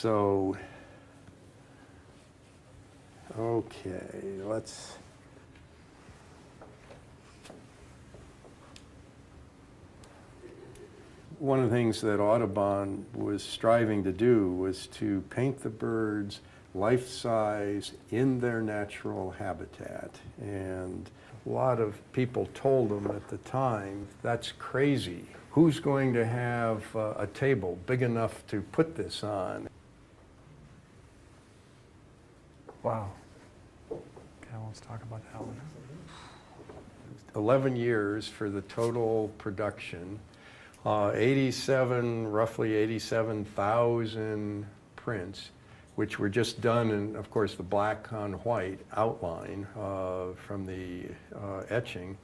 So, okay, let's. One of the things that Audubon was striving to do was to paint the birds life-size in their natural habitat. And a lot of people told him at the time, that's crazy. Who's going to have a table big enough to put this on? Wow. Okay, let's talk about that one. 11 years for the total production. roughly 87,000 prints, which were just done in, of course, the black on white outline from the etching,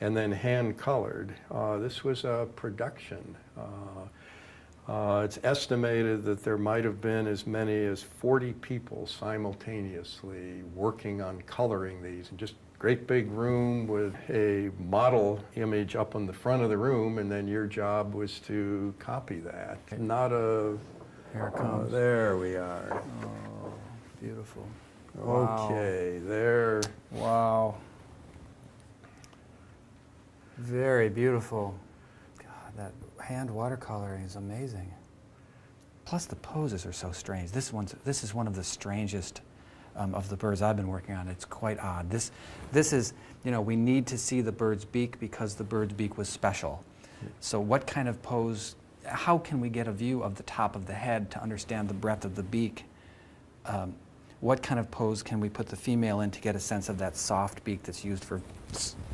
and then hand colored. This was a production. It's estimated that there might have been as many as 40 people simultaneously working on coloring these, and just great big room with a model image up on the front of the room, and then your job was to copy that. Not a... Here it comes. There we are. Oh, beautiful. Okay, there. Wow. Very beautiful. God, that hand watercoloring is amazing. Plus the poses are so strange. This is one of the strangest of the birds I've been working on. It's quite odd. This is, you know, we need to see the bird's beak because the bird's beak was special. So what kind of pose, how can we get a view of the top of the head to understand the breadth of the beak? What kind of pose can we put the female in to get a sense of that soft beak that's used for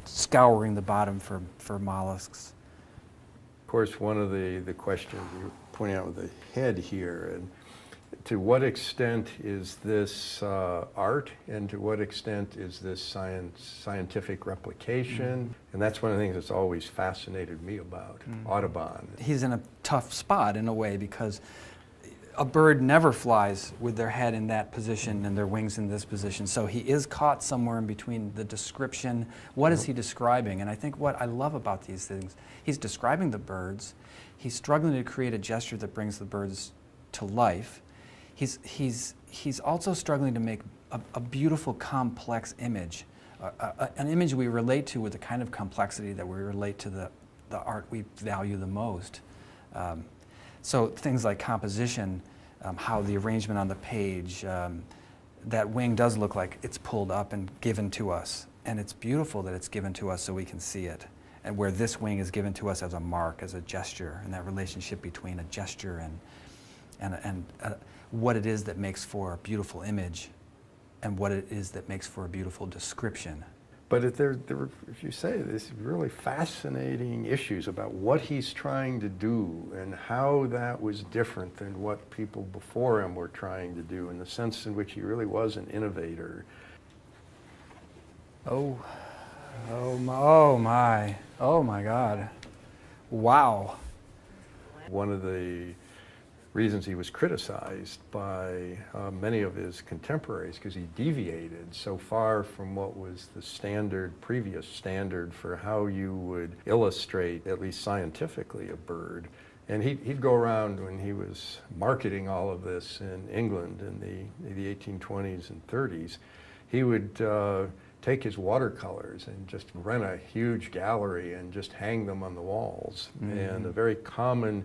scouring the bottom for mollusks? Of course, one of the questions you're pointing out with the head here, and to what extent is this art, and to what extent is this scientific replication? And that's one of the things that's always fascinated me about Audubon. He's in a tough spot in a way because a bird never flies with their head in that position and their wings in this position. So he is caught somewhere in between the description. What is he describing? And I think what I love about these things, he's describing the birds. He's struggling to create a gesture that brings the birds to life. He's also struggling to make a beautiful, complex image, an image we relate to with the kind of complexity that we relate to the art we value the most. So things like composition, how the arrangement on the page, that wing does look like it's pulled up and given to us. And it's beautiful that it's given to us so we can see it. And where this wing is given to us as a mark, as a gesture, and that relationship between a gesture and what it is that makes for a beautiful image and what it is that makes for a beautiful description. But if you say this, really fascinating issues about what he's trying to do and how that was different than what people before him were trying to do, in the sense in which he really was an innovator. Oh my God. Wow. One of the reasons he was criticized by many of his contemporaries, because he deviated so far from what was the previous standard for how you would illustrate, at least scientifically, a bird. And he'd go around when he was marketing all of this in England in the 1820s and 30s. He would take his watercolors and just rent a huge gallery and just hang them on the walls. And a very common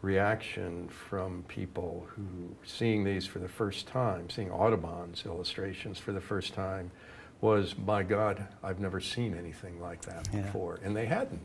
reaction from people who, seeing these for the first time, seeing Audubon's illustrations for the first time, was, my God, I've never seen anything like that before. And they hadn't.